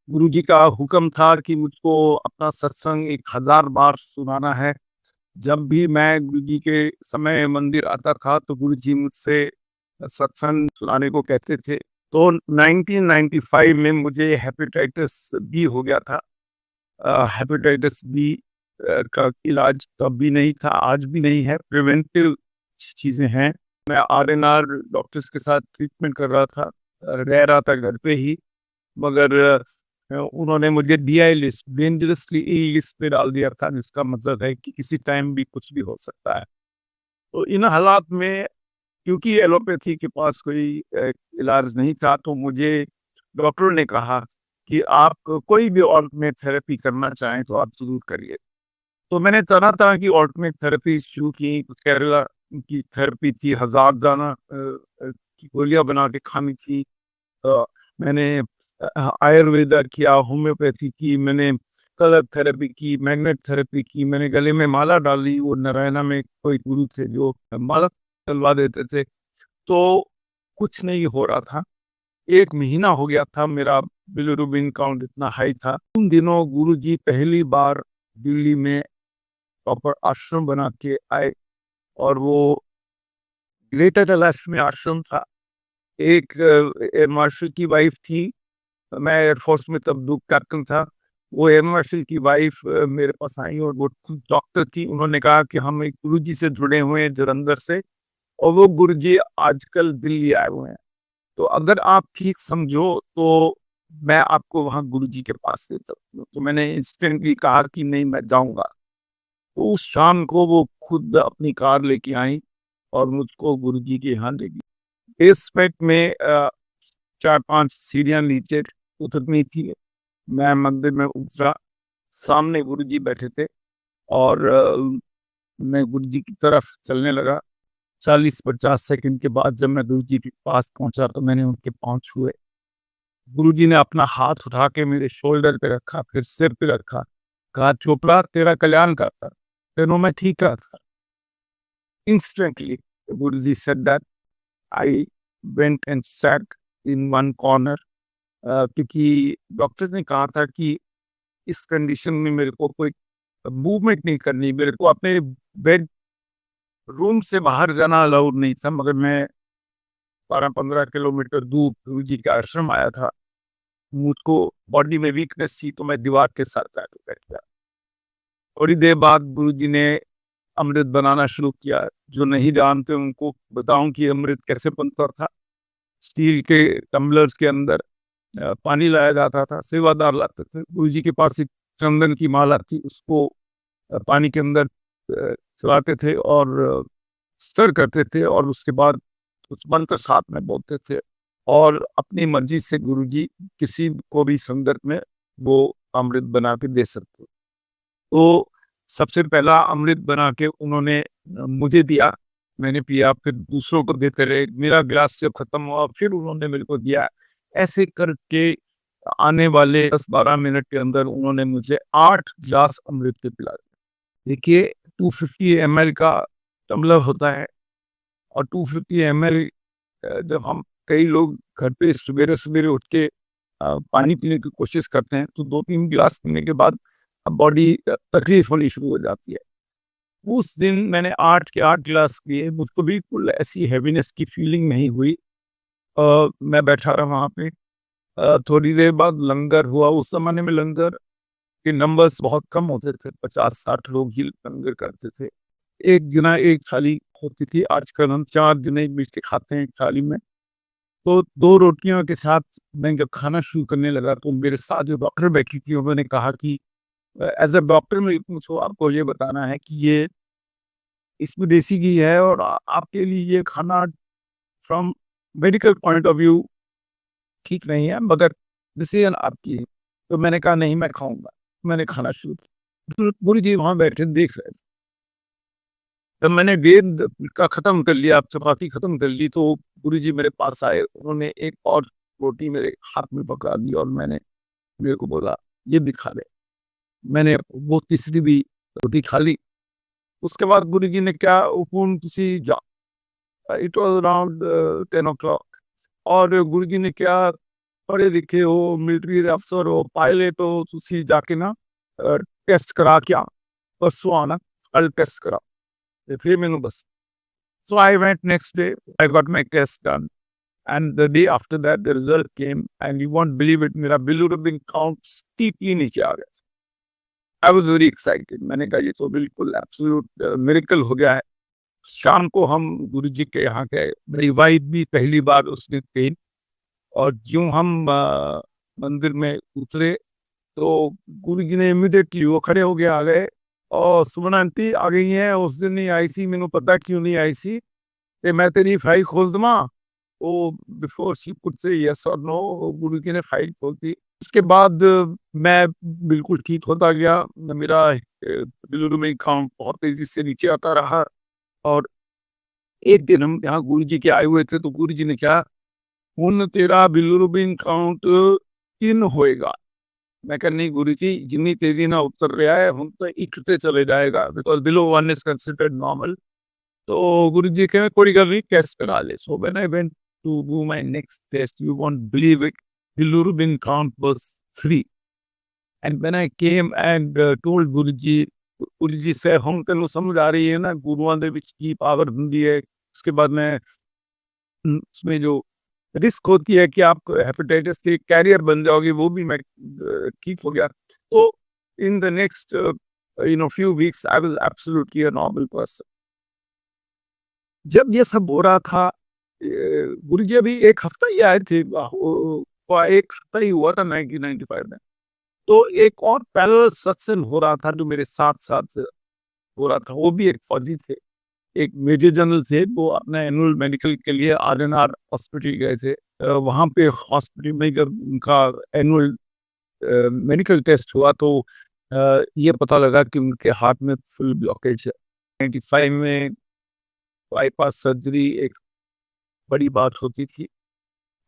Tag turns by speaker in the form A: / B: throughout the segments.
A: गुरुजी का हुक्म था कि मुझको अपना सत्संग 1000 बार सुनाना है। जब भी मैं गुरुजी के समय मंदिर आता था, तो गुरुजी मुझसे सत्संग सुनाने को कहते थे। तो 1995 में मुझे हेपेटाइटिस बी हो गया था। हेपेटाइटिस बी का इलाज तब भी नहीं था, आज भी नहीं है, प्रिवेंटिव चीज़ें हैं। मैं आरएनआर डॉक्टर्स के साथ ट्रीटमेंट कर रहा था, रह रहा था घर पे ही, मगर उन्होंने मुझे डीआई लिस्ट, डेंजरसली इल लिस्ट पे डाल दिया था, जिसका मतलब है कि किसी टाइम भी कुछ भी हो सकता है। तो इन हालात में, क्योंकि एलोपैथी के पास कोई इलाज नहीं था, तो मुझे डॉक्टर ने कहा कि आप कोई भी ऑल्टरनेट थेरेपी करना चाहें तो आप ज़रूर करिए। तो मैंने तरह-तरह की ऑल्टरनेट थेरेपी शुरू की। केरला की थेरेपी थी, हज़ार दाना की गोलियाँ बना के खानी थी। मैंने आयुर्वेदा किया, होम्योपैथी की, मैंने कलर थेरेपी की, मैग्नेट थेरेपी की, मैंने गले में माला डाली। वो नारायणा में कोई गुरु थे जो माला डलवा देते थे। तो कुछ नहीं हो रहा था। 1 महीना हो गया था, मेरा बिलिरुबिन काउंट इतना हाई था। उन दिनों गुरुजी पहली बार दिल्ली में प्रॉपर आश्रम बना के आए, और वो ग्रेटर कैलाश में आश्रम था। एक एयर मार्शल की वाइफ थी, मैं एयरफोर्स में तब ग्रुप कैप्टन था। वो एयर मार्शल की वाइफ मेरे पास आई, और वो खुद डॉक्टर थी। उन्होंने कहा कि हम एक गुरुजी से जुड़े हुए हैं जलंधर से, और वो गुरुजी आजकल दिल्ली आए हुए हैं। तो अगर आप ठीक समझो तो मैं आपको वहाँ गुरुजी के पास ले सकती हूँ। तो मैंने इंस्टेंटली कहा कि नहीं, मैं जाऊँगा। तो उस शाम को वो खुद अपनी कार लेके आई और मुझको गुरुजी के यहाँ ले गई। इस पेट में 4-5 सीढ़ियाँ नीचे उतरनी थी। मैं मंदिर में उतरा, सामने गुरुजी बैठे थे, और मैं गुरुजी की तरफ चलने लगा। 40-50 सेकंड के बाद जब मैं गुरुजी के पास पहुँचा, तो मैंने उनके पाँव छुए। गुरुजी ने अपना हाथ उठा के मेरे शोल्डर पे रखा, फिर सिर पे रखा, कहा, "चोपड़ा, तेरा कल्याण करता।" तेनो मैं ठीक था। Instantly, Guruji said that. I went and sat in one corner, क्योंकि डॉक्टर्स ने कहा था कि इस कंडीशन में मेरे को कोई मूवमेंट नहीं करनी, मेरे को अपने बेड रूम से बाहर जाना अलाउड नहीं था, मगर मैं 12-15 किलोमीटर दूर गुरुजी के आश्रम आया था। मुझको बॉडी में वीकनेस थी, तो मैं दीवार के साथ जाके बैठ गया। थोड़ी देर बाद गुरुजी ने अमृत बनाना शुरू किया। जो नहीं जानते उनको बताऊं कि अमृत कैसे बनता था। स्टील के टम्बलर्स के अंदर पानी लाया जाता था, सेवादार लाते थे। गुरुजी के पास एक चंदन की माला थी, उसको पानी के अंदर चलाते थे और स्टर करते थे, और उसके बाद कुछ मंत्र साथ में बोलते थे, और अपनी मर्जी से गुरुजी किसी को भी संदर्भ में वो अमृत बना के दे सकते। तो सबसे पहला अमृत बना के उन्होंने मुझे दिया, मैंने पिया, फिर दूसरों को देते रहे। मेरा गिलास जब खत्म हुआ, फिर उन्होंने मेरे को दिया। ऐसे करके आने वाले 10-12 मिनट के अंदर उन्होंने मुझे 8 गिलास अमृत के पिला दिए। देखिए, 250 एमएल का टम्बलर होता है, और 250 एमएल जब हम कई लोग घर पे सवेरे-सवेरे उठ के पानी पीने की कोशिश करते हैं, तो 2-3 गिलास पीने के बाद बॉडी तकलीफ होनी शुरू हो जाती है। उस दिन मैंने 8 के 8 गिलास पिए, मुझको बिल्कुल ऐसी हेवीनेस की फीलिंग नहीं हुई। मैं बैठा रहा वहाँ पे। थोड़ी देर बाद लंगर हुआ। उस ज़माने में लंगर के नंबर्स बहुत कम होते थे, 50-60 लोग ही लंगर करते थे। 1 जना 1 थाली होती थी, आजकल हम 4 जने मिल के खाते हैं एक थाली में। तो 2 रोटियों के साथ मैं जब खाना शुरू करने लगा, तो मेरे साथ जो डॉक्टर बैठी थी, उन्होंने कहा कि एज़ अ डॉक्टर मुझको आपको ये बताना है कि ये इसमें देसी घी है, और आपके लिए ये खाना from medical point of view ठीक नहीं है, मगर डिसीजन आपकी है। तो मैंने कहा, नहीं, मैं खाऊँगा। मैंने खाना शुरू किया। तो गुरुजी वहाँ बैठे देख रहे थे। जब मैंने गेंद का खत्म कर लिया, चपाती खत्म कर ली, तो गुरुजी मेरे पास आए। उन्होंने एक और रोटी मेरे हाथ में पकड़ा दी, और मेरे को बोला, "ये भी खा ले।" मैंने वो तीसरी भी रोटी खा ली। उसके बाद गुरुजी ने क्या हुकुम तुसी जा, इट वाज़ अराउंड 10 o'clock, और गुरुजी ने क्या पढ़े लिखे हो, मिलिट्री ਦੇ ਅਫਸਰ ਹੋ, ਪਾਇਲਟ ਹੋ, ਤੁਸੀਂ ਜਾ ਕੇ ਨਾ ਟੈਸਟ ਕਰਾ ਕੇ ਆ, ਪਰਸੋਂ ਆਣਾ, ਕੱਲ ਟੈਸਟ ਕਰਾ ਤੇ ਫਿਰ ਮੈਨੂੰ ਦੱਸ। So I went next day, I got my test done. And the day after that, the result came, and you won't believe it, मेरा bilirubin count steeply नीचे आ गया। I was very excited. मैंने कहा ये तो बिल्कुल एब्सोल्यूट मिरेकल हो गया है। शाम को हम गुरुजी के यहाँ गए, मेरी वाइफ भी पहली बार उस दिन गई और ज्यों हम मंदिर में उतरे तो गुरुजी ने इमीडिएटली वो खड़े हो के आ गए और सुमन आंटी आ गई हैं, उस दिन नहीं आई सी, मैनू पता क्यों नहीं आई सी ते मैं तेरी फाइल खोल देवां। वो before she could say yes और नो गुरुजी ने फाइल खोल दी। उसके बाद मैं बिल्कुल ठीक होता गया। मेरा बिलिरुबिन काउंट बहुत तेज़ी से नीचे आता रहा और एक दिन हम यहाँ गुरुजी के आए हुए थे तो गुरुजी ने कहा, "हुण तेरा बिलिरुबिन काउंट 3 होएगा।" मैं कहा, "नहीं गुरुजी, जितनी तेज़ी नाल उतर रहा है, हुण तो 1 ते चले जाएगा because below 1 is considered normal." तो गुरुजी कहे, "कोई गल नहीं, टेस्ट करा ले।" So when I went to do my next test, you won't believe it, bilirubin count was 3. And when I came and told Guruji, Guruji said, "हम तेनू समझ आ रही है ना गुरुआं दे विच की पावर हुंदी है।" उसके बाद मैं उसमें जो रिस्क होती है कि आप हेपेटाइटिस के कैरियर बन जाओगे, वो भी मैं ठीक हो गया। तो in the next few weeks I was absolutely a normal person. जब ये सब हो रहा था, गुरुजी अभी 1 हफ्ता ही आए थे, 1 हफ्ता ही हुआ था 1995 में। तो एक और पैरेलल सत्संग हो रहा था जो मेरे साथ-साथ हो रहा था, वो भी एक फौजी थे, एक मेजर जनरल थे, वो अपना एनुअल मेडिकल के लिए आर.एन.आर हॉस्पिटल गए थे। वहाँ पे हॉस्पिटल में जब उनका एनुअल मेडिकल टेस्ट हुआ तो ये पता लगा कि उनके हार्ट में फुल ब्लॉकेज है। 95 में बाईपास सर्जरी एक बड़ी बात होती थी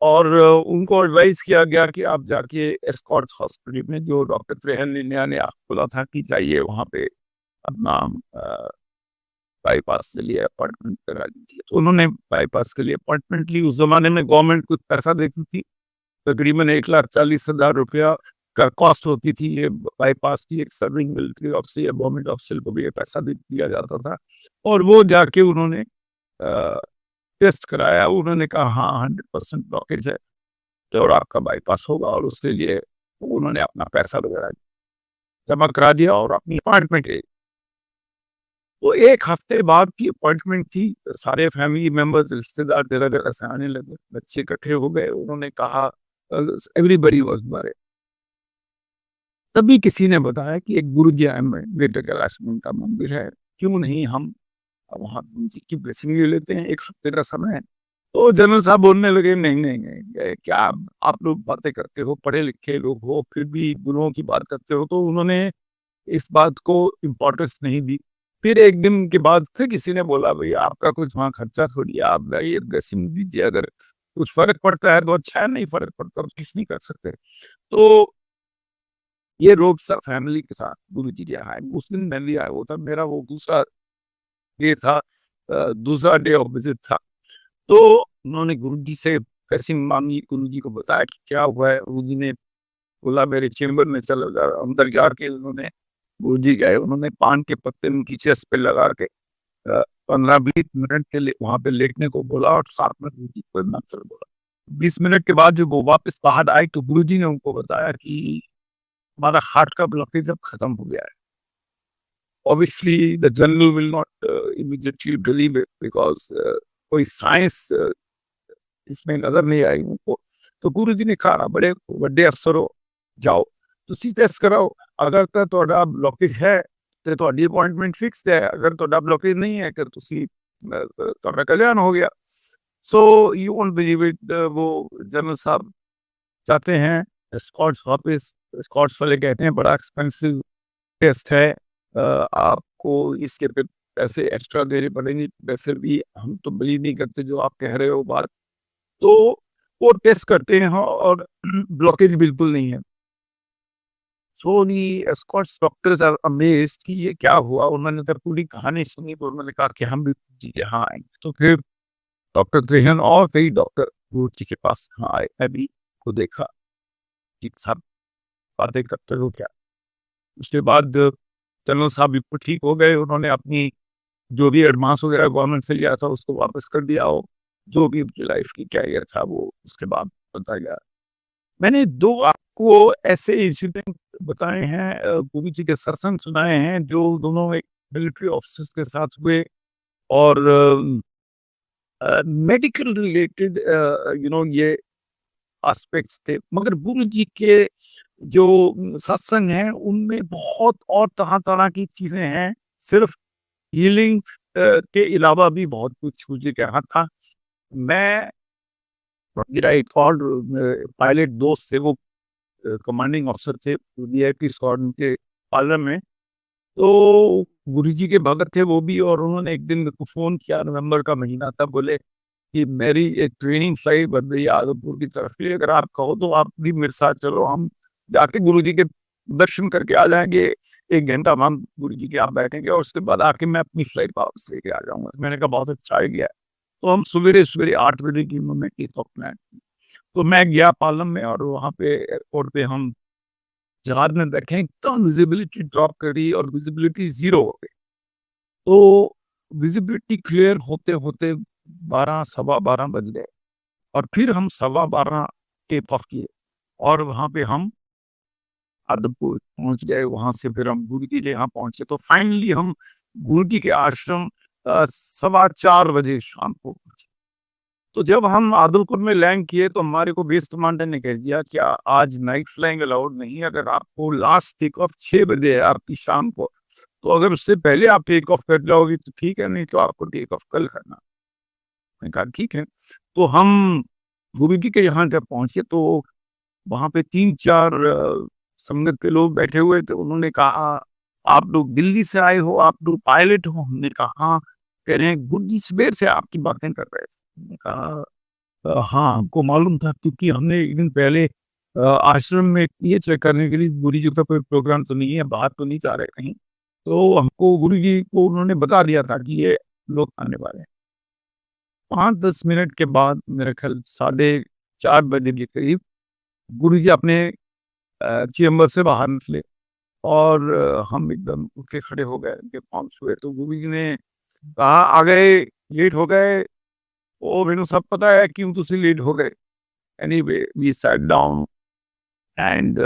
A: और उनको एडवाइस किया गया कि आप जाके एस्कॉर्ट्स हॉस्पिटल में, जो डॉक्टर त्रेहन इंडिया ने बोला था कि जाइए वहाँ पे अपना बाईपास के लिए अपॉइंटमेंट करा लीजिए। तो उन्होंने बाईपास के लिए अपॉइंटमेंट ली। उस ज़माने में गवर्नमेंट कुछ पैसा देती थी, तकरीबन 1,40,000 रुपया का कॉस्ट होती थी ये बाईपास की। एक सर्विंग मिलिट्री ऑफिसर या गवर्नमेंट ऑफिसर को भी ये पैसा दे दिया जाता था और वो जाके उन्होंने टेस्ट कराया। उन्होंने कहा हाँ 100% ब्लॉकेज है तो और आपका बाईपास होगा और उसके लिए उन्होंने अपना पैसा वगैरह जमा करा दिया और अपनी अपॉइंटमेंट ले। तो 1 हफ्ते बाद की अपॉइंटमेंट थी, सारे फैमिली मेंबर्स, रिश्तेदार जगह-जगह से आने लगे, बच्चे इकट्ठे हो गए। उन्होंने कहा एवरीबॉडी वाज़ वरीड। तभी किसी ने बताया कि एक गुरुद्वारा में ग्रेटर कैलाश में उनका मंदिर है, क्यों नहीं हम वहाँ उनकी की ब्लेसिंग ले लेते हैं, 1 हफ्ते का समय है। तो जनरल साहब बोलने लगे, "नहीं, नहीं, नहीं, क्या आप लोग बातें करते हो, पढ़े-लिखे लोग हो, फिर भी गुरुओं की बात करते हो।" तो उन्होंने इस बात को इम्पोर्टेंस नहीं दी। फिर 1 दिन के बाद फिर किसी ने बोला, "भई आपका कुछ वहाँ खर्चा थोड़ी है, आप जाइए ब्लेसिंग दीजिए, अगर कुछ फ़र्क पड़ता है तो अच्छा है, नहीं फ़र्क पड़ता तो कुछ नहीं कर सकते।" तो ये रोग सब फैमिली के साथ गुरुजी के यहाँ आए। उस दिन मैं भी आया हुआ था, मेरा वो दूसरा डे था, दूसरा डे ऑफ विज़िट था। तो उन्होंने गुरुजी से ब्लेसिंग माँगी, गुरुजी को बताया कि क्या हुआ है। गुरुजी ने बोला मेरे चेंबर में चलो जा। अंदर जाके उन्होंने गुरुजी गए, उन्होंने पान के पत्ते उनकी चेस्ट पे लगा के 15-20 मिनट के लिए वहाँ पे लेटने को बोला और साथ में गुरुजी को मंत्र बोला। 20 मिनट के बाद जब वो वापस बाहर आए तो गुरुजी ने उनको बताया कि हमारा हार्ट का ब्लॉकेज अब खत्म हो गया है। Obviously, the journal will not immediately believe it because कोई साइंस इसमें नज़र नहीं आई उनको। तो गुरुजी ने कहा, "बड़े ਵੱਡੇ अफसर हो, जाओ ਤੁਸੀਂ ਟੈਸਟ ਕਰਾਓ, ਅਗਰ ਤਾਂ ਤੁਹਾਡਾ ਬਲੌਕੇਜ ਹੈ ਤੇ ਤੁਹਾਡੀ अपॉइंटमेंट फिक्स्ड है, अगर ਤੁਹਾਡਾ ਬਲੌਕੇਜ नहीं है तो ਤੁਸੀਂ ਤੁਹਾਡਾ कल्याण हो गया।" So you won't believe it, वो जनरल साहब जाते हैं स्कॉट्स ऑफिस, स्कॉट्स वाले कहते हैं बड़ा एक्सपेंसिव टेस्ट है, आपको इसके पे पैसे एक्स्ट्रा देने पड़ेंगे। वैसे भी हम तो बिलीव नहीं करते जो आप कह रहे हो बात। तो वो टेस्ट करते हैं और ब्लॉकेज बिल्कुल नहीं है। सो दी स्कॉट्स डॉक्टर्स आर अमेज्ड कि ये क्या हुआ। उन्होंने जब पूरी कहानी सुनी तो उन्होंने कहा कि हम भी जी यहाँ आएँगे। तो फिर डॉक्टर त्रेहन और कई डॉक्टर गुरुजी के पास यहाँ आए। अभी को देखा कि साहब बातें करते हो क्या? उसके बाद जनरल साहब बिल्कुल ठीक हो गए, उन्होंने अपनी जो भी एडवांस वगैरह गवर्नमेंट से लिया था उसको वापस कर दिया और जो भी उनकी लाइफ की कैरियर था वो उसके बाद बताया गया। मैंने 2 आपको ऐसे इंसिडेंट बताए हैं, गुरु जी के सत्संग सुनाए हैं जो दोनों एक मिलिट्री ऑफिसर्स के साथ हुए और मेडिकल रिलेटेड ये एस्पेक्ट्स थे। मगर गुरु जी के जो सत्संग हैं उनमें बहुत और तरह-तरह की चीज़ें हैं। सिर्फ़ हीलिंग के अलावा भी बहुत कुछ गुरु जी के यहाँ था। मैं मेरा एक और पायलट दोस्त थे, वो कमांडिंग ऑफिसर थे वीआईपी स्क्वाड्रन के पार्लर में। तो गुरुजी के भगत थे वो भी और उन्होंने एक दिन मेरे को फ़ोन किया, नवंबर का महीना था, बोले कि मेरी एक ट्रेनिंग फ्लाइट बन रही है आदमपुर की तरफ के लिए, अगर आप कहो तो आप भी मेरे साथ चलो, हम जाके गुरुजी के दर्शन करके आ जाएँगे। 1 घंटा हम गुरुजी के यहाँ बैठेंगे और उसके बाद आके मैं अपनी फ्लाइट वापस लेके आ जाऊँगा। मैंने कहा बहुत अच्छा आइडिया है। तो हम सवेरे-सवेरे 8 बजे की उन्होंने टेक ऑफ प्लान की। तो मैं गया पालम में और वहाँ पे एयरपोर्ट पे हम जहाज में बैठे, एकदम विज़िबिलिटी ड्रॉप करी और विज़िबिलिटी 0 हो गई। तो विज़िबिलिटी क्लियर होते-होते 12 सवा 12 बज गए और फिर हम सवा 12 टेक ऑफ किए और वहाँ पे हम आदमपुर पहुँच गए। वहाँ से फिर हम गुरु जी के यहाँ पहुँचे, तो फाइनली हम गुरु जी के आश्रम सवा 4 बजे शाम को पहुँचे। तो जब हम आदमपुर में लैंड किए तो हमारे को बेस कमांडर ने कह दिया कि आज नाइट फ्लाइंग अलाउड नहीं है, अगर आपको लास्ट टेक ऑफ 6 बजे है आपकी शाम को, तो अगर उससे पहले आप टेक ऑफ कर जाओगे तो ठीक है, नहीं तो आपको टेक ऑफ कल करना। मैंने कहा ठीक है। तो हम गुरु जी के यहाँ जब पहुँचे तो वहाँ पे 3-4 संगत के लोग बैठे हुए थे। उन्होंने कहा, "आप लोग दिल्ली से आए हो? आप लोग पायलट हो?" हमने कहा, "हाँ।" कह रहे हैं, "गुरु जी सवेर से आपकी बातें कर रहे थे।" मैंने कहा, हाँ, हमको मालूम था क्योंकि हमने 1 दिन पहले आश्रम में ये चेक करने के लिए गुरु जी का कोई प्रोग्राम तो नहीं है, बाहर तो नहीं जा रहे कहीं। तो हमको गुरु जी को उन्होंने बता दिया था कि ये लोग आने वाले हैं। 5-10 मिनट के बाद मेरे ख़्याल साढ़े 4 बजे के करीब गुरु जी अपने चेंबर से बाहर निकले और हम एकदम उठ के खड़े हो गए, उनके पाँव छुए तो गुरु जी ने कहा, "आ गए, लेट हो गए।" "ओ मैनू सब पता है क्यों तुसी लेट हो गए।" Anyway, we sat down and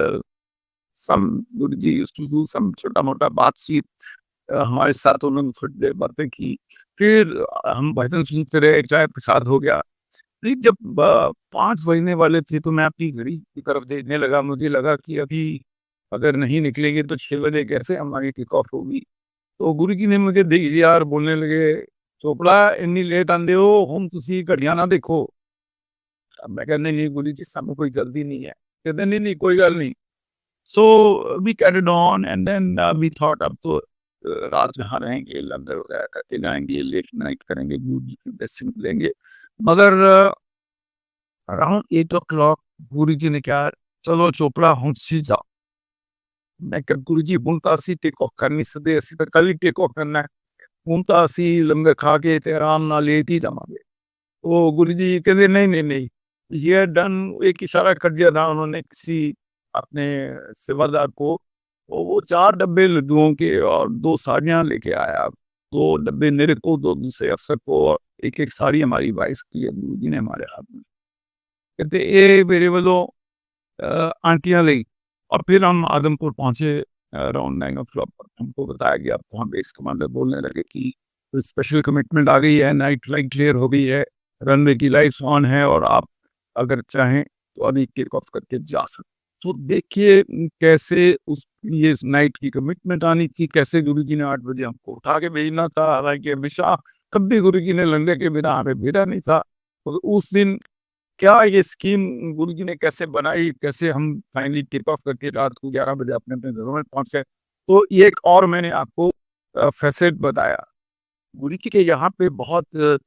A: some Guruji used to do some छोटा-मोटा बातचीत हमारे साथ उन्होंने थोड़ी देर बातें की। फिर हम भजन सुनते रहे, चाय प्रसाद हो गया। नहीं जब 5 बजने वाले थे तो मैं अपनी घड़ी की तरफ देखने लगा, मुझे लगा कि अभी अगर नहीं निकलेंगे तो 6 बजे कैसे हमारी किक ऑफ होगी। तो गुरुजी ने मुझे देख लिया और बोलने लगे, "चोपड़ा इन्नी लेट आंदे हो, हुण तुसी घड़ियां ना देखो।" अब मैं कहा, "नहीं, नहीं गुरु जी सानू कोई जल्दी नहीं है।" कहते, "नहीं, नहीं कोई गल नहीं।" So we carried on and then we thought अब तो रात जहाँ रहेंगे, लंगर वगैरह करके जाएँगे, लेट नाइट करेंगे, गुरु जी की ब्लेसिंग लेंगे। मगर अराउंड 8 ओ क्लॉक गुरु जी ने कहा, "चलो चोपड़ा हुण तुसी जाओ।" मैं कहा, "गुरु जी हुण तां असीं टेक ऑफ कर नहीं सकदे, असीं तां कल ही टेक ऑफ करना है। हुण तां असीं लंगर खा के ते आराम नाल लेट ही जावांगे।" तो गुरुजी कहते नहीं, नहीं, नहीं, ये डन एक इशारा कर दिया था उन्होंने किसी अपने सेवादार को, तो वो 4 डब्बे लड्डुओं के और 2 साड़ियाँ लेके आया। 2 डब्बे मेरे को, 2 दूसरे अफ़सर को और एक-एक साड़ी हमारी वाइस की है गुरुजी ने हमारे हाथ में। कहते ये मेरे वालों आंटियाँ ਲਈ और फिर हम आदमपुर पहुँचे अराउंड 9 ओ क्लॉक पर हमको बताया गया, वहाँ बेस कमांडर बोलने लगे कि स्पेशल कमिटमेंट आ गई है, नाइट फ्लाइट क्लियर हो गई है, रनवे की लाइट्स ऑन है और आप अगर चाहें तो अभी टेक ऑफ करके जा सकते। तो देखिए कैसे उस ये नाइट की कमिटमेंट आनी थी, कैसे गुरुजी ने 8 बजे हमको उठा के भेजना था, हालाँकि हमेशा कभी गुरुजी ने लंगर के बिना हमें भेजा नहीं था। तो उस दिन क्या ये स्कीम गुरुजी ने कैसे बनाई, कैसे हम फाइनली टिप ऑफ करके रात को 11 बजे अपने-अपने घरों में पहुँच गए। तो ये एक और मैंने आपको फ़ैसेट बताया। गुरुजी के यहाँ पे बहुत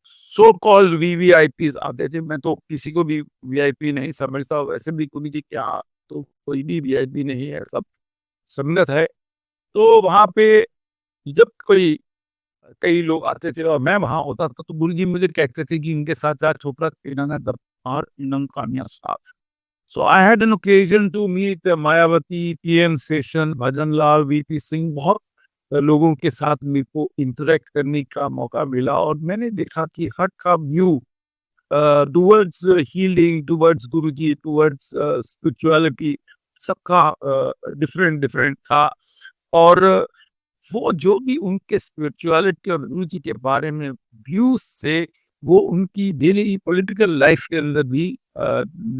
A: सो कॉल्ड वीवीआईपीज़ आते थे। मैं तो किसी को भी वीआईपी नहीं समझता, वैसे भी गुरुजी के यहाँ तो कोई भी वीआईपी नहीं है, सब संगत है। तो वहाँ पे जब कोई कई लोग आते थे और मैं वहाँ होता था तो गुरुजी मुझे कहते थे कि इनके साथ जा चोपड़ा पीना ना दब or Nankania staff. So I had an occasion to meet Mayawati, PM Session, Bhajan Lal, VP Singh. बहुत लोगों के साथ मेरे को इंटरेक्ट करने का मौका मिला और मैंने देखा कि हर का व्यू टुवर्ड्स हीलिंग, टुवर्ड्स गुरुजी, टुवर्ड्स स्पिरिचुअलिटी, सबका डिफरेंट डिफरेंट था। और वो जो भी उनके स्पिरिचुअलिटी और गुरुजी के बारे में व्यूज थे, वो उनकी डेली पॉलिटिकल लाइफ के अंदर भी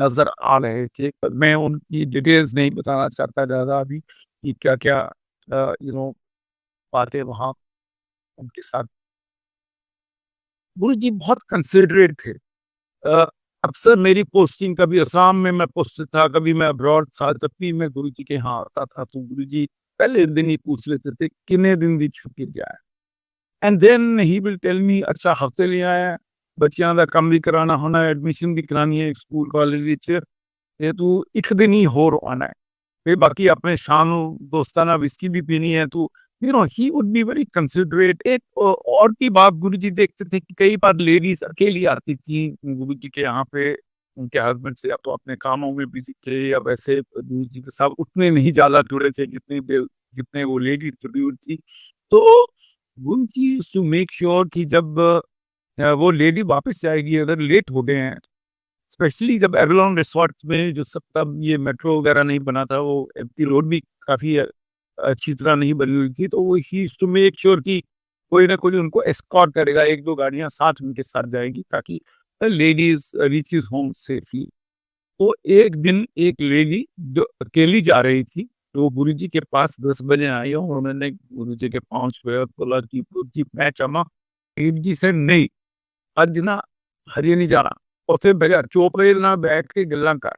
A: नजर आ रहे थे। पर मैं उनकी डिटेल्स नहीं बताना चाहता ज़्यादा अभी कि क्या-क्या बातें वहाँ उनके साथ। गुरुजी बहुत कंसिडरेट थे। अ, अक्सर मेरी पोस्टिंग कभी असम में मैं पोस्टेड था, कभी मैं अब्रॉड था, जब भी मैं गुरुजी के यहाँ आता था, तो गुरुजी पहले दिन ही पूछ लेते थे, "कितने दिन दी छुट्टी क्या है?" And then he will tell me, "अच्छा हफ्ते ਲਈ ਆਇਆ ਹੈ, ਬੱਚਿਆਂ ਦਾ ਕੰਮ ਵੀ ਕਰਾਉਣਾ ਹੋਣਾ ਹੈ, ਐਡਮਿਸ਼ਨ ਵੀ ਕਰਾਉਣੀ ਹੈ ਸਕੂਲ ਕਾਲਜ ਵਿੱਚ, ਤੇ ਤੂੰ ਇੱਕ ਦਿਨ ਹੀ ਹੋਰ ਆਉਣਾ ਹੈ, ਤੇ ਬਾਕੀ ਆਪਣੇ ਸ਼ਾਮ ਨੂੰ ਦੋਸਤਾਂ ਨਾਲ ਵਿਸਕੀ भी पीनी है तू।" He would be very considerate. एक और की बात गुरुजी देखते थे कि कई बार लेडीज अकेली आती थी गुरुजी के यहाँ पे, उनके हस्बैंड से या तो अपने कामों में बिजी थे या वैसे गुरुजी के साथ उतने नहीं ज्यादा जुड़े थे जितने वो लेडीज जुड़ी हुई थी। तो गुरुजी टू मेक श्योर कि जब वो लेडी वापस जाएगी अगर लेट हो गए हैं, स्पेशली जब एवलॉन रिसॉर्ट में जो सब तब ये मेट्रो वगैरह नहीं बना था, वो एम्प्टी रोड भी काफ़ी अच्छी तरह नहीं बनी हुई थी, तो वो he used to make sure कि कोई ना कोई उनको एस्कॉर्ट करेगा, 1-2 गाड़ियाँ साथ उनके साथ जाएँगी ताकि लेडीज़ रीचेज़ होम सेफली। तो एक दिन एक लेडी जो अकेली जा रही थी, तो गुरुजी के पास 10 बजे आई और उन्होंने गुरुजी के पाँव छुए और बोला कि गुरुजी मैं क्षमा। गुरुजी सेड नहीं, ਅੱਜ ਨਾ ਹਜੇ ਨਹੀਂ ਜਾਣਾ। ਉੱਥੇ ਬਹਿ ਚੋਪੜੇ ਨਾਲ बैठ के गल्ला कर।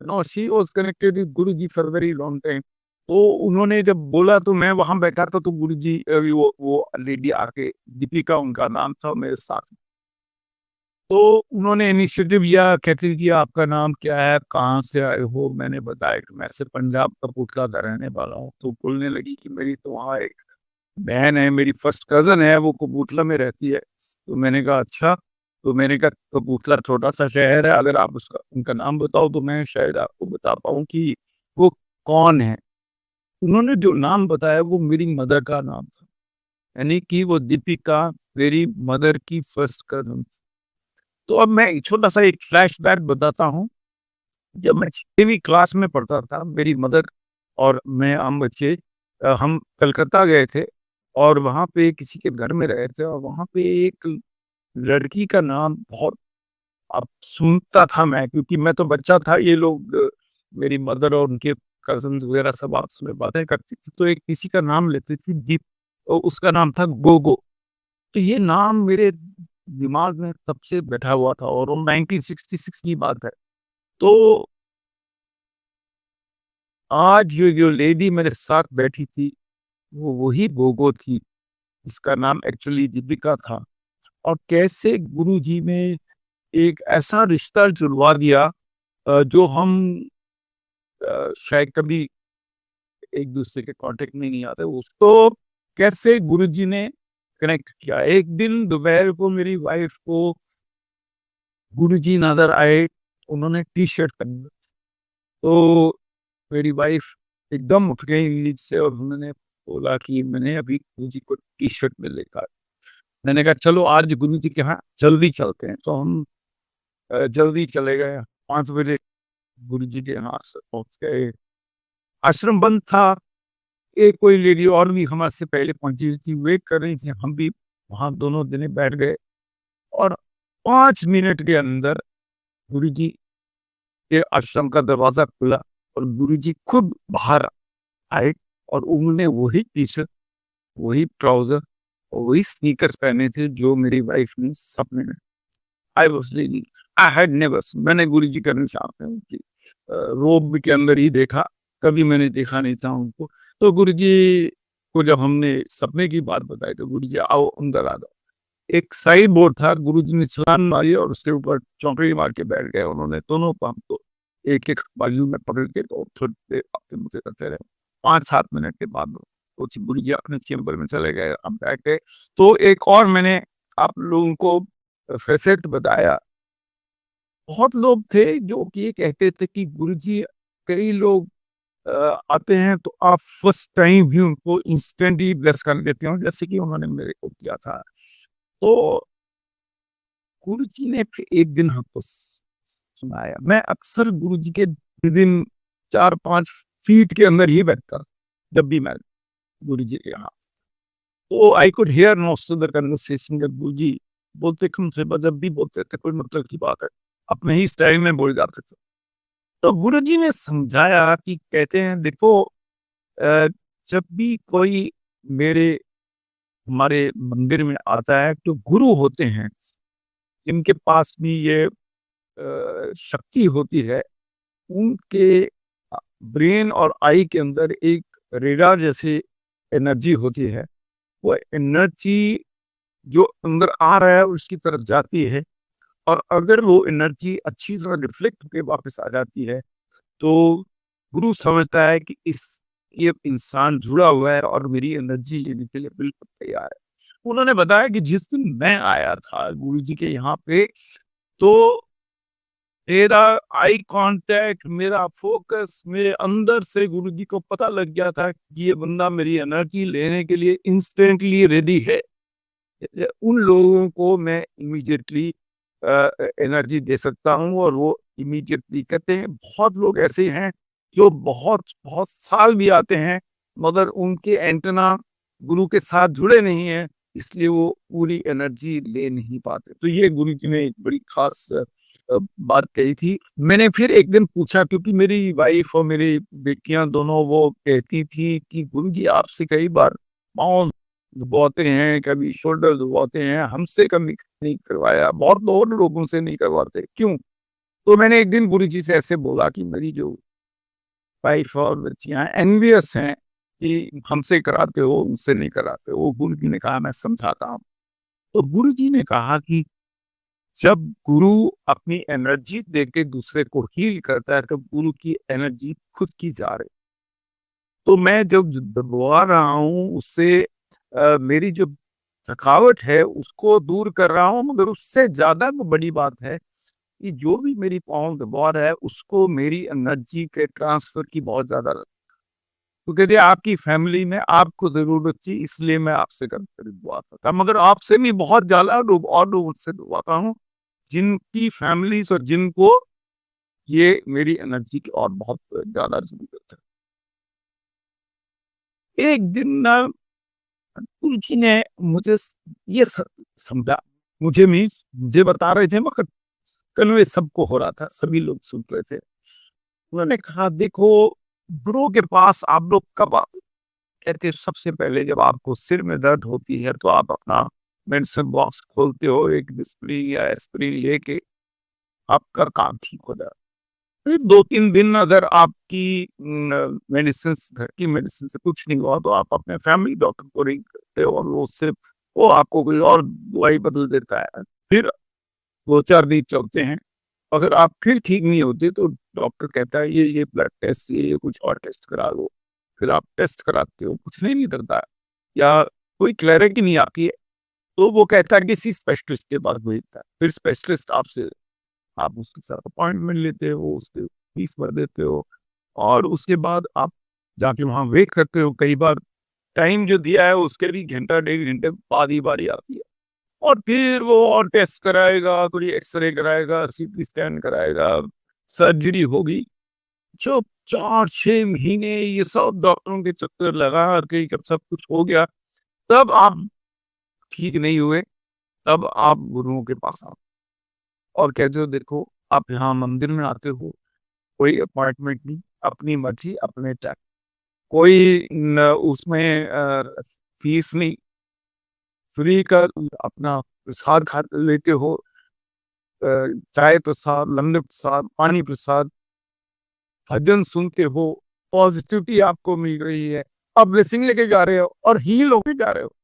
A: No she was connected with Guruji for very long time. तो उन्होंने जब बोला तो मैं वहाँ बैठा था, तो गुरुजी वो लेडी आके, दीपिका उनका नाम था, मेरे साथ। तो उन्होंने इनिशिएटिव लिया, कहती कि आपका नाम क्या है, कहाँ से आए हो? मैंने बताया कि मैं ऐसे पंजाब कपूरथला का रहने वाला हूँ। तो बोलने लगी कि मेरी तो वहाँ एक बहन है, मेरी फर्स्ट कज़न है, वो कपूरथला में रहती है। तो मैंने कहा अच्छा, तो मैंने कहा कपूरथला छोटा-सा शहर है, अगर आप उसका उनका नाम बताओ तो मैं शायद आपको बता पाऊँ कि वो कौन है। उन्होंने जो नाम बताया वो मेरी मदर का नाम था, यानी कि वो दीपिका मेरी मदर की फर्स्ट कज़न थी। तो अब मैं छोटा-सा एक फ्लैशबैक बताता हूँ। जब मैं 6वीं क्लास में पढ़ता था, मेरी मदर और मैं, हम बच्चे हम कलकत्ता गए थे और वहाँ पे किसी के घर में रहे थे और वहाँ पे एक लड़की का नाम बहुत अब सुनता था मैं, क्योंकि मैं तो बच्चा था, ये लोग मेरी मदर और उनके कज़िन्स वगैरह सब आपस में बातें करती थी, तो एक किसी का नाम लेती थी दीप, तो उसका नाम था गोगो। तो ये नाम मेरे दिमाग में तब से बैठा हुआ था और वो 1966 की बात है। तो आज जो लेडी मेरे साथ बैठी थी, वो वही गोगो थी, जिसका नाम एक्चुअली दीपिका था। और कैसे गुरुजी ने एक ऐसा रिश्ता जुड़वा दिया जो हम शायद कभी एक-दूसरे के कॉन्टैक्ट में नहीं आते। उसको कैसे गुरुजी ने कनेक्ट किया। एक दिन दोपहर को मेरी वाइफ़ को गुरुजी नज़र आए, उन्होंने टी-शर्ट पहनी। तो मेरी वाइफ़ एकदम उठ गई नींद से और उन्होंने बोला कि मैंने अभी गुरुजी को टी-शर्ट में देखा। मैंने कहा चलो आज गुरुजी के यहाँ जल्दी चलते हैं। तो हम जल्दी चले गए। 5 बजे गुरुजी के यहाँ से पहुँच गए। आश्रम बंद था। एक कोई लेडी और भी हमारे से पहले पहुँची हुई थी, वेट कर रही थी। हम भी वहाँ दोनों जने बैठ गए और 5 मिनट के अंदर गुरुजी के आश्रम का दरवाज़ा खुला और गुरुजी खुद बाहर आए और उन्होंने वही टी-शर्ट, वही ट्राउज़र और वही स्नीकर्स पहने थे जो मेरी वाइफ़ ने सपने में। I was really, I had never seen, मैंने गुरुजी का निशान है उनकी रोब के अंदर ही देखा, कभी मैंने देखा नहीं था उनको। तो गुरुजी को जब हमने सपने की बात बताई तो गुरुजी आओ अंदर आ जाओ। एक साइड बोर्ड था, गुरुजी ने छलांग मारी और उसके ऊपर चौकड़ी मार के बैठ गए उन्होंने, दोनों पाँव को एक-एक बाजू में पकड़ के, तो थोड़ी देर बातें-वातें करते रहे। 5-7 मिनट के बाद वो गुरुजी अपने चेंबर में चले गए, हम बैठ गए। तो एक और मैंने आप लोगों को फैसेट बताया बहुत लोग थे जो कि ये कहते थे कि गुरुजी, कई लोग आते हैं तो आप फर्स्ट टाइम ही उनको इंस्टेंटली ब्लेस कर देते हो, जैसे कि उन्होंने मेरे को किया था। तो गुरुजी ने फिर एक दिन हमको सुनाया। मैं अक्सर गुरुजी के विदिन 4-5 फीट के अंदर ही बैठता था, जब भी मैं गुरुजी के यहाँ। तो I could hear most of the conversation जब गुरुजी बोलते थे मुझसे, जब भी बोलते थे कोई मतलब की बात है, अपने ही स्टाइल में बोल जाते थे। तो गुरुजी ने समझाया कि कहते हैं देखो, अ, जब भी कोई मेरे हमारे मंदिर में आता है तो गुरु होते हैं, जिनके पास भी ये शक्ति होती है, उनके ब्रेन और आई के अंदर एक रेडार जैसी एनर्जी होती है। वो एनर्जी जो अंदर आ रहा है उसकी तरफ जाती है, और अगर वो एनर्जी अच्छी तरह रिफ्लेक्ट होके वापस आ जाती है, तो गुरु समझता है कि इस ये इंसान जुड़ा हुआ है और मेरी एनर्जी लेने के लिए बिल्कुल तैयार है। उन्होंने बताया कि जिस दिन मैं आया था गुरु जी के यहाँ पे, तो मेरा आई कांटेक्ट, मेरा फोकस, मेरे अंदर से गुरुजी को पता लग गया था कि ये बंदा मेरी एनर्जी लेने के लिए इंस्टेंटली रेडी है। उन लोगों को मैं इमीडिएटली एनर्जी दे सकता हूँ, और वो इमीडिएटली कहते हैं। बहुत लोग ऐसे हैं जो बहुत बहुत साल भी आते हैं, मगर उनके एंटेना गुरु के साथ जुड़े नहीं हैं, इसलिए वो पूरी एनर्जी ले नहीं पाते। तो ये गुरु जी ने एक बड़ी खास बात कही थी। मैंने फिर एक दिन पूछा, क्योंकि मेरी वाइफ और मेरी बेटियां दोनों वो कहती थी कि गुरु जी आपसे कई बार पाँव दबाते हैं, कभी शोल्डर दबाते हैं, हमसे कभी नहीं करवाया, बहुत और लोगों से नहीं करवाते, क्यों? तो मैंने एक दिन गुरुजी से ऐसे बोला कि मेरी जो वाइफ और बच्चियाँ एनवियस हैं कि हमसे कराते हो, उनसे नहीं कराते हो। गुरुजी ने कहा मैं समझाता हूँ। तो गुरुजी ने कहा कि जब गुरु अपनी एनर्जी देके दूसरे को हील करता है, तब गुरु की एनर्जी खुद की जा रही। तो मैं जब दबा रहा हूँ उससे मेरी जो थकावट है उसको दूर कर रहा हूँ, मगर उससे ज़्यादा वो बड़ी बात है कि जो भी मेरी पाँव दबा रहा है उसको मेरी एनर्जी के ट्रांसफर की बहुत ज़्यादा तो कहते हैं आपकी फैमिली में आपको ज़रूरत थी, इसलिए मैं आपसे कभी दुआता था, मगर आपसे भी बहुत ज़्यादा लोग और लोगों से दुआता हूँ, जिनकी फैमिलीज़ और जिनको ये मेरी एनर्जी की और बहुत ज़्यादा ज़रूरत है। एक दिन ना गुरुजी ने मुझे ये समझा, मुझे बता रहे थे, मगर कन्वे सबको हो रहा था, सभी लोग सुन रहे थे। उन्होंने कहा देखो, गुरु के पास आप लोग कब आते? कहते सबसे पहले जब आपको सिर में दर्द होती है तो आप अपना मेडिसिन बॉक्स खोलते हो, एक डिस्प्रिन या एस्प्रिन लेके आपका काम ठीक हो जाता है। फिर 2-3 दिन अगर आपकी मेडिसिन, घर की मेडिसिन से कुछ नहीं हुआ, तो आप अपने फैमिली डॉक्टर को रिंग करते हो, और वो आपको कोई और दवाई बदल देता है। फिर 2-4 दिन चलते हैं, अगर आप फिर ठीक नहीं होते तो डॉक्टर कहता है ये ब्लड टेस्ट, ये कुछ और टेस्ट करा लो। फिर आप टेस्ट कराते हो, कुछ नहीं निकलता है, या कोई क्लैरिटी नहीं आती है, तो वो कहता है किसी स्पेशलिस्ट के पास भेजता है। फिर स्पेशलिस्ट आपसे, आप उसके साथ अपॉइंटमेंट लेते हो, उसके फीस भर देते हो, और उसके बाद आप जाके वहाँ वेट करते हो। कई बार टाइम जो दिया है उसके भी घंटा 1.5 घंटे बाद ही बारी आती है, और फिर वो और टेस्ट कराएगा, कोई एक्स-रे कराएगा, सीटी स्कैन कराएगा, सर्जरी होगी। जो 4-6 महीने ये सब डॉक्टरों के चक्कर लगा के जब सब कुछ हो गया, तब आप ठीक नहीं हुए, तब आप गुरुओं के पास आओ और कहते हो देखो, आप यहाँ मंदिर में आते हो, कोई अपॉइंटमेंट नहीं, अपनी मर्ज़ी, अपने टाइम, कोई न उसमें फीस नहीं, फ्री का अपना प्रसाद खा लेते हो, अ, चाय प्रसाद, लंगर प्रसाद, पानी प्रसाद, भजन सुनते हो, पॉज़िटिविटी आपको मिल रही है, आप ब्लेसिंग लेके जा रहे हो और हील होके जा रहे हो।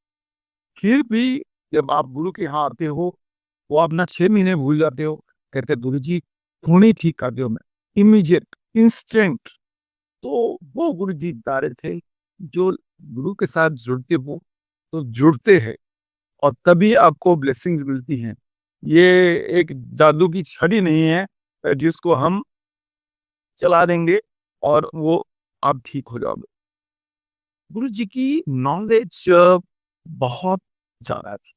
A: फिर भी जब आप गुरु के यहाँ आते हो, वो अपना 6 महीने भूल जाते हो, कहते गुरुजी हुणे ठीक कर दो मैं, इमीडिएट, इंस्टेंट। तो वो गुरुजी बता रहे थे, जो गुरु के साथ जुड़ते हो, तो जुड़ते हैं, और तभी आपको ब्लेसिंग्स मिलती हैं। ये एक जादू की छड़ी नहीं है जिसको हम चला देंगे और वो आप ठीक हो जाओगे। गुरु जी की नॉलेज बहुत ज़्यादा थी।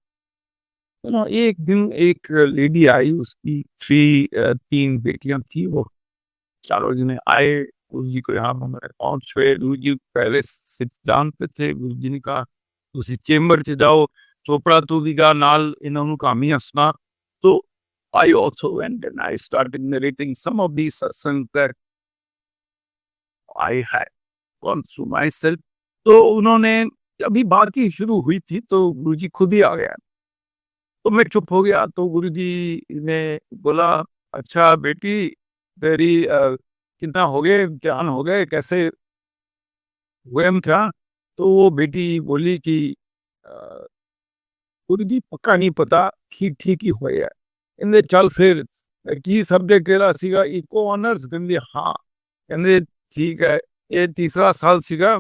A: तो ना एक दिन एक लेडी आई, उसकी 3 बेटियाँ थी, वो चारों जने आए, गुरु जी को यहाँ हमारे पहुँचे। गुरु जी पहले से जानते थे। गुरु जी ने कहा, "तुसी चेंबर च जाओ, चोपड़ा तुदी दा नाल इन्हों कहानी हसना।" तो I also went and I started narrating some of these satsang that I had gone through myself. तो उन्होंने अभी बात ही शुरू हुई थी तो गुरुजी खुद ही आ गया। तो मैं चुप हो गया तो गुरुजी ने बोला, "अच्छा बेटी, तेरी कितना हो गए, इम्तिहान हो गए, कैसे हुए हम क्या?" तो वो बेटी बोली कि अ, "गुरुजी पक्का नहीं पता, ठीक-ठीक ही हुए है। ਕਹਿੰਦੇ ਚੱਲ ਫਿਰ ਕੀ ਸਬਜੈਕਟ ਤੇਰਾ ਸੀਗਾ? ਇਕੋ ਆਨਰਸ?" ਕਹਿੰਦੀ ਹਾਂ। ਕਹਿੰਦੇ ਠੀਕ ਹੈ, ਇਹ ਤੀਸਰਾ ਸਾਲ ਸੀਗਾ।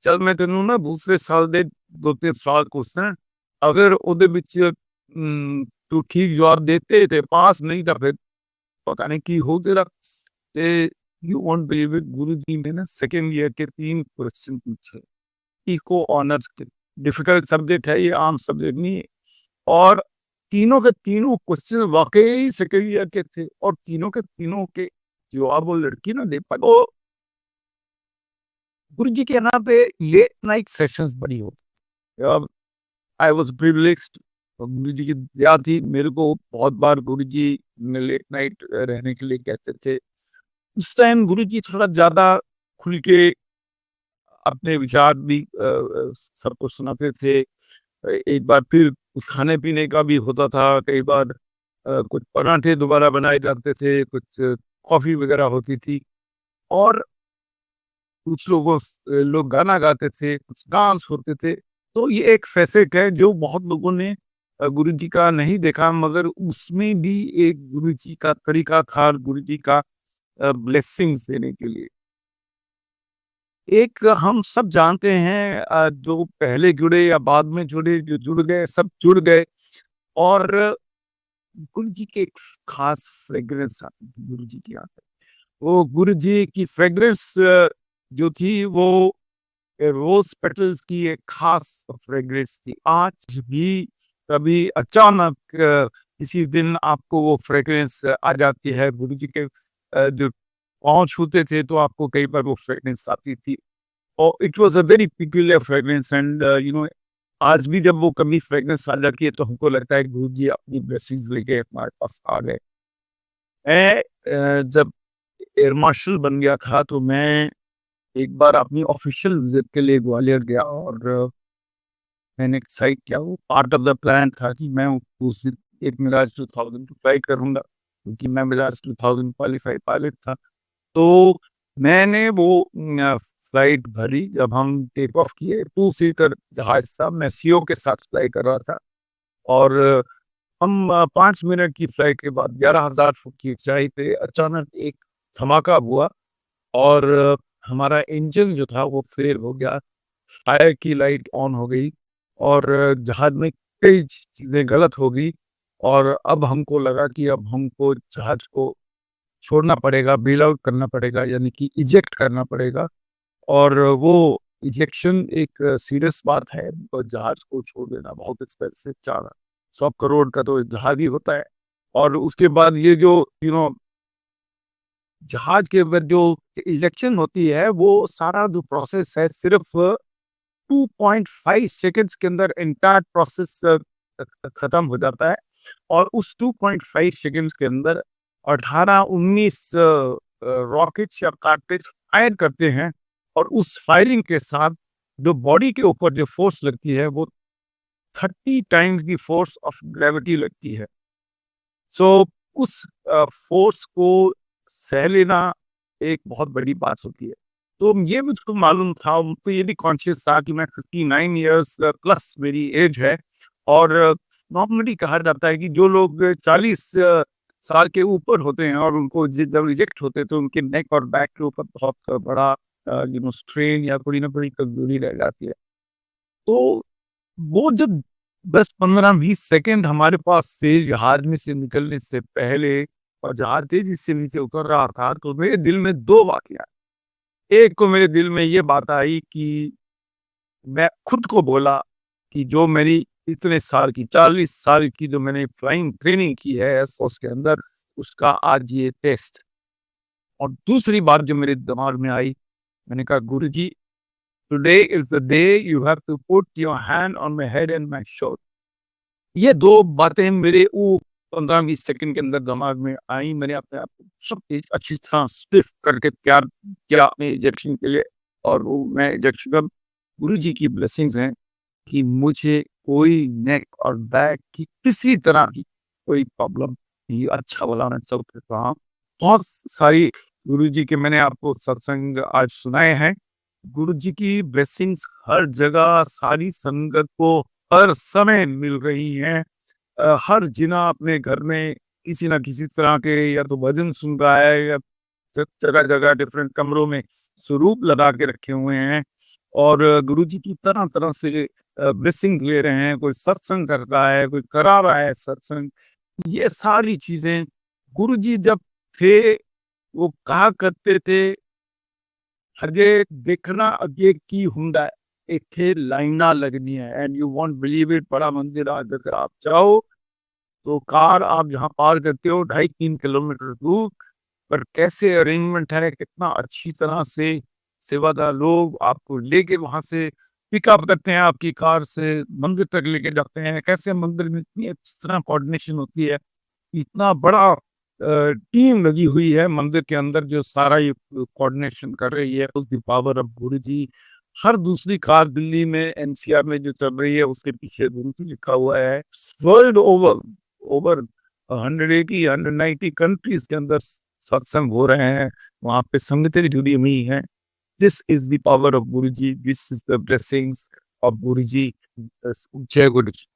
A: ਚੱਲ ਮੈਂ ਤੈਨੂੰ ਨਾ ਦੂਸਰੇ ਸਾਲ ਦੇ 2-3 ਸਵਾਲ ਕੁਐਸਚਨ, ਅਗਰ ਉਹਦੇ ਵਿੱਚ ਤੂੰ ਠੀਕ ਜਵਾਬ ਦੇਤੇ ਤੇ ਪਾਸ, ਨਹੀਂ ਤਾਂ ਫਿਰ ਪਤਾ ਨਹੀਂ ਕੀ ਹੋ ਤੇਰਾ। ਤੇ ਯੂ ਵੋਂਟ ਬਿਲੀव इट, गुरु जी ने ना सेकंड ईयर के 3 क्वेश्चन पूछे, इको ऑनर्स के। डिफिकल्ट सब्जेक्ट है ये, आम सब्जेक्ट नहीं है। और तीनों के तीनों क्वेश्चन वाक़ई सेकंड ईयर के थे और तीनों के तीनों के जवाब वो लड़की ना दे पाई। तो गुरुजी के यहाँ पे लेट नाइट सेशंस बड़ी होती। अब आई वाज़ प्रिविलेज्ड, गुरुजी की दया थी, मेरे को बहुत बार गुरुजी ने लेट नाइट रहने के लिए कहते थे। उस टाइम गुरुजी थोड़ा ज़्यादा खुल के अपने विचार भी सबको सुनाते थे। एक बार फिर कुछ खाने-पीने का भी होता था, कई बार कुछ पराठे दोबारा बनाए जाते थे, कुछ कॉफ़ी वग़ैरह होती थी और कुछ लोग गाना गाते थे, कुछ डांस होते थे। तो ये एक फ़ैसेट है जो बहुत लोगों ने गुरुजी का नहीं देखा, मगर उसमें भी एक गुरुजी का तरीका था, गुरुजी का ब्लेसिंग्स देने के लिए। एक हम सब जानते हैं, जो पहले जुड़े या बाद में जुड़े, जो जुड़ गए, सब जुड़ गए। और गुरुजी की एक खास फ्रेग्रेंस आती थी गुरुजी के यहाँ पे। वो गुरुजी की फ्रेग्रेंस जो थी वो रोज़ पेटल्स की एक खास फ्रेग्रेंस थी। आज भी कभी अचानक किसी दिन आपको वो फ्रेग्रेंस आ जाती है। गुरुजी के जो पाँव छूते थे तो आपको कई बार वो फ्रेग्रेंस आती थी। और it was a very peculiar fragrance and आज भी जब वो कभी फ्रेग्रेंस आ जाती है तो हमको लगता है गुरुजी अपनी ब्लेसिंग्स लेके हमारे पास आ गए। मैं जब एयर मार्शल बन गया था तो मैं एक बार अपनी ऑफिशियल विज़िट के लिए ग्वालियर गया और मैंने डिसाइड किया, वो पार्ट ऑफ द प्लान था कि मैं उस दिन एक मिराज 2000 की फ्लाइट करूँगा, क्योंकि मैं मिराज 2000 क्वालीफाइड पायलट था। तो मैंने वो फ्लाइट भरी, जब हम टेक ऑफ किए, 2 सीटर जहाज़ था, मैं सीओ के साथ फ्लाई कर रहा था और हम 5 मिनट की फ्लाइट के बाद 11,000 फुट की ऊँचाई पे अचानक एक धमाका हुआ और हमारा इंजन जो था वो फेल हो गया, फायर की लाइट ऑन हो गई और जहाज़ में कई चीज़ें गलत हो गई और अब हमको लगा कि अब हमको जहाज़ को छोड़ना पड़ेगा, बेल आउट करना पड़ेगा, यानी कि इजेक्ट करना पड़ेगा। और वो इजेक्शन एक सीरियस बात है, और जहाज़ को छोड़ देना बहुत एक्सपेंसिव, 400 करोड़ का तो जहाज़ ही होता है। और उसके बाद ये जो जहाज के अंदर जो इजेक्शन होती है, वो सारा जो प्रोसेस है सिर्फ 2.5 सेकंड्स के अंदर एंटायर प्रोसेस खत्म हो जाता है। और उस 2.5 सेकंड्स के अंदर 18-19 रॉकेट्स या कार्ट्रिज फायर करते हैं और उस फायरिंग के साथ जो बॉडी के ऊपर जो फोर्स लगती है वो 30 times the force of gravity लगती है। सो उस फ़ोर्स को सह लेना एक बहुत बड़ी बात होती है। तो ये मुझको मालूम था, मुझको ये भी कॉन्शियस था कि मैं 59 इयर्स प्लस मेरी एज है और नॉर्मली कहा जाता है कि जो लोग 40 साल के ऊपर होते हैं और उनको जब रिजेक्ट होते हैं तो उनके नेक और बैक के ऊपर बहुत बड़ा स्ट्रेन या कोई ना कोई कमज़ोरी रह जाती है। तो वो जब 10, 15, 20 सेकंड हमारे पास से जहाज में से निकलने से पहले और जहाँ तेजी से नीचे उतर रहा था तो मेरे दिल में 2 बातें आई। एक तो मेरे दिल में ये बात आई कि मैं खुद को बोला कि जो मेरी इतने साल की 40 साल की जो मैंने फ्लाइंग ट्रेनिंग की है एयरफोर्स के अंदर, उसका आज ये टेस्ट। और दूसरी बात जो मेरे दिमाग में आई, मैंने कहा Guruji, today is the day you have to put your hand on my head and my shoulder. ये 2 बातें मेरे वो 15-20 सेकंड के अंदर दिमाग में आई। मैंने अपने आप को सब चीज़ अच्छी तरह स्टिफ करके तैयार किया अपने इजेक्शन के लिए, और वो मैं इजेक्शन का गुरुजी की ब्लेसिंग्स हैं कि मुझे कोई नेक और बैक की किसी तरह की कोई प्रॉब्लम नहीं। अच्छा भला मैं चल फिर रहा हूँ। बहुत सारी गुरुजी के मैंने आपको सत्संग आज सुनाए हैं। गुरुजी की ब्लेसिंग्स हर जगह सारी संगत को हर समय मिल रही हैं। हर जिना अपने घर में किसी न किसी तरह के या तो भजन सुन रहा है या जगह-जगह डिफरेंट कमरों में स्वरूप लगा के रखे हुए हैं और गुरुजी की तरह-तरह से ब्लेसिंग ले रहे हैं। कोई सत्संग कर रहा है, कोई करा रहा है सत्संग। ये सारी चीज़ें गुरुजी जब थे, वो कहा करते थे, "अजे देखना अगे की हुंदा है, इत्थे लाइनां लगनियां है and you won't believe it." बड़ा मंदिर आज अगर आप जाओ तो कार आप जहाँ पार करते हो 2.5-3 किलोमीटर दूर, पर कैसे अरेंजमेंट है, कितना अच्छी तरह से सेवादार लोग आपको लेके वहाँ से पिकअप करते हैं, आपकी कार से मंदिर तक लेके जाते हैं। कैसे मंदिर में इतनी अच्छी तरह कोऑर्डिनेशन होती है, इतना बड़ा टीम लगी हुई है मंदिर के अंदर जो सारा ये कोऑर्डिनेशन कर रही है, उस द पावर ऑफ गुरुजी। हर दूसरी कार दिल्ली में एनसीआर में जो चल रही है उसके पीछे गुरुजी लिखा हुआ है। वर्ल्ड ओवर ओवर 180 190 कंट्रीज के अंदर सत्संग हो रहे हैं, वहाँ पे संगतें जुड़ी हुई हैं। This is the power of Guruji, this is the blessings of Guruji. जय गुरुजी।